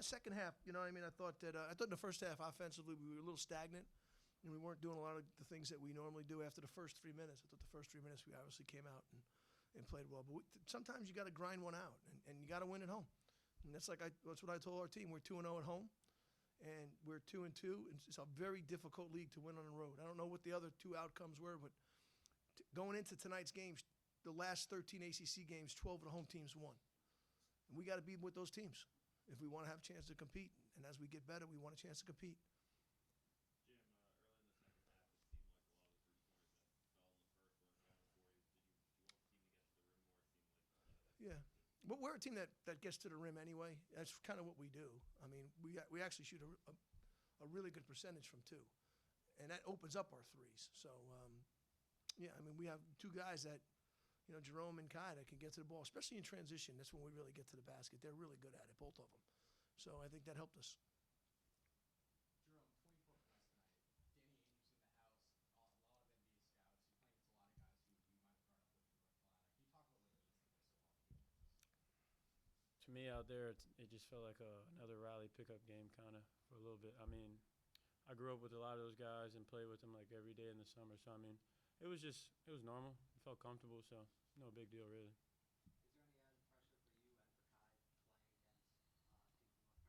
Second half, you know what I mean? I thought in the first half offensively we were a little stagnant, and we weren't doing a lot of the things that we normally do after the first 3 minutes. I thought the first 3 minutes we obviously came out and played well. But sometimes you got to grind one out, and you got to win at home. And that's what I told our team. We're 2-0 at home, and we're 2-2. And it's a very difficult league to win on the road. I don't know what the other two outcomes were, but going into tonight's games, the last 13 ACC games, 12 of the home teams won. And we got to be with those teams if we want to have a chance to compete. And as we get better, we want a chance to compete. Jim, early in the second half, it seemed like a lot of the three-pointers that fell in the first one down for you. Did you want the team to get to the rim more? It seemed like yeah. But we're a team that gets to the rim anyway. That's kind of what we do. I mean, we actually shoot a really good percentage from two, and that opens up our threes. So, yeah, I mean, we have two guys that, you know, Jerome and Kai, that can get to the ball, especially in transition. That's when we really get to the basket. They're really good at it, both of them. So I think that helped us. Jerome, 24 points tonight. Danny Ainge's in the house. A lot of NBA scouts. You're playing against a lot of guys who you might have grown up with in North Carolina. Can you talk about what it means to play so well for you? To me out there, it just felt like another rally pickup game kind of for a little bit. I mean, I grew up with a lot of those guys and played with them like every day in the summer. So, I mean, it was normal. It felt comfortable, so no big deal really. Is there any added pressure for you and for Kai playing against teams from North Carolina?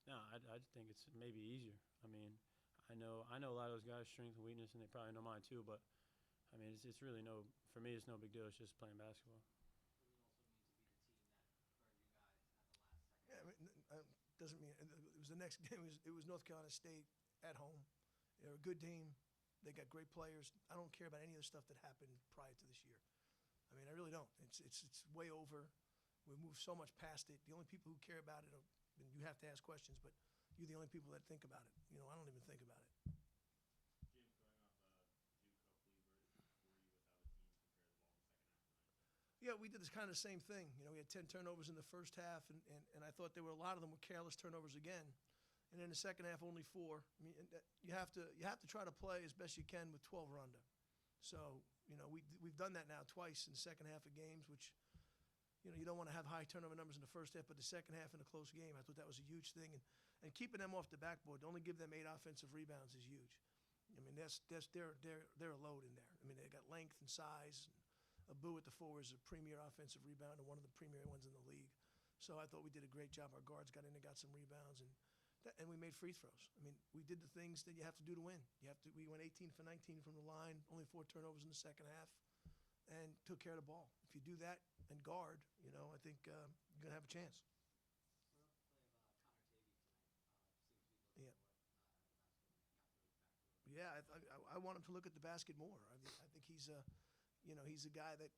No, I think it's maybe easier. I mean, I know a lot of those guys' strength and weakness, and they probably know mine too. But I mean, it's really for me, it's no big deal. It's just playing basketball. What does it also mean to be the team that burned you guys at the last second? Yeah, I mean, doesn't mean it was the next game. It was North Carolina State at home. They're a good team. They got great players. I don't care about any of the stuff that happened prior to this year. I mean, I really don't. It's way over. We've moved so much past it. The only people who care about it, and you have to ask questions, but you're the only people that think about it. You know, I don't even think about it. Jim, going off Duke, hopefully, where were you with how the team prepared the ball in the second half tonight? Yeah, we did this kind of same thing. You know, we had 10 turnovers in the first half, and I thought there were a lot of them were careless turnovers again. And in the second half, only 4. I mean, you have to try to play as best you can with 12 or under. So, you know, we've done that now twice in the second half of games, which, you know, you don't want to have high turnover numbers in the first half, but the second half in a close game, I thought that was a huge thing. And keeping them off the backboard, to only give them 8 offensive rebounds is huge. I mean, they're a load in there. I mean, they got length and size. Abu at the 4 is a premier offensive rebounder, one of the premier ones in the league. So I thought we did a great job. Our guards got in and got some rebounds, and we made free throws. I mean, we did the things that you have to do to win. We went 18 for 19 from the line, only 4 turnovers in the second half, and took care of the ball. If you do that and guard, you know, I think you're going to have a chance. What about the play of Connor Tavey tonight? Seems to be looking Yeah. more at the basket. Yeah, I want him to look at the basket more. I think he's a guy that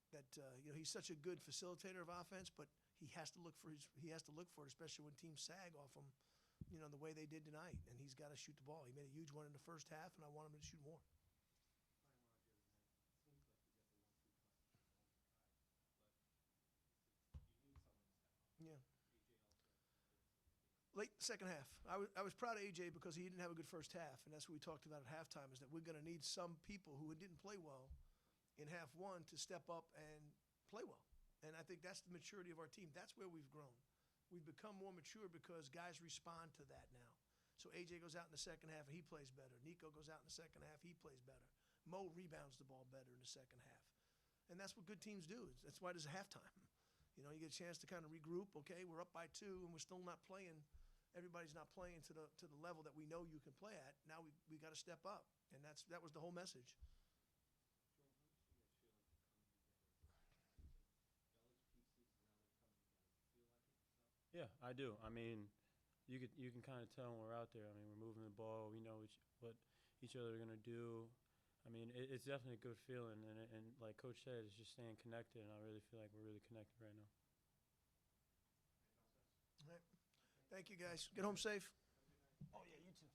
you know, he's such a good facilitator of offense, but he has to look for it, especially when teams sag off him, you know, the way they did tonight. And he's got to shoot the ball. He made a huge one in the first half, and I want him to shoot more. Playing Roger tonight, seems like you get the 1-2 punch from Kai, but you need someone to step up. Yeah. AJ also did some Late second half. I was proud of AJ because he didn't have a good first half, and that's what we talked about at halftime, is that we're going to need some people who didn't play well in half one to step up and play well. And I think that's the maturity of our team. That's where we've grown. We've become more mature because guys respond to that now. So AJ goes out in the second half and he plays better. Nico goes out in the second half, he plays better. Mo rebounds the ball better in the second half. And that's what good teams do. That's why there's a halftime. You know, you get a chance to kind of regroup. Okay, we're up by 2 and we're still not playing. Everybody's not playing to the level that we know you can play at. Now we got to step up. And that was the whole message. Jerome, how much do you guys feel like you're coming together? Y'all peak season, now they're coming together. Do you feel like it yourself? Yeah, I do. I mean, you can kind of tell when we're out there. I mean, we're moving the ball. We know what each other are going to do. I mean, it's definitely a good feeling. And like Coach said, it's just staying connected, and I really feel like we're really connected right now. All right. Thank you, guys. Get home safe. Oh, yeah, you too.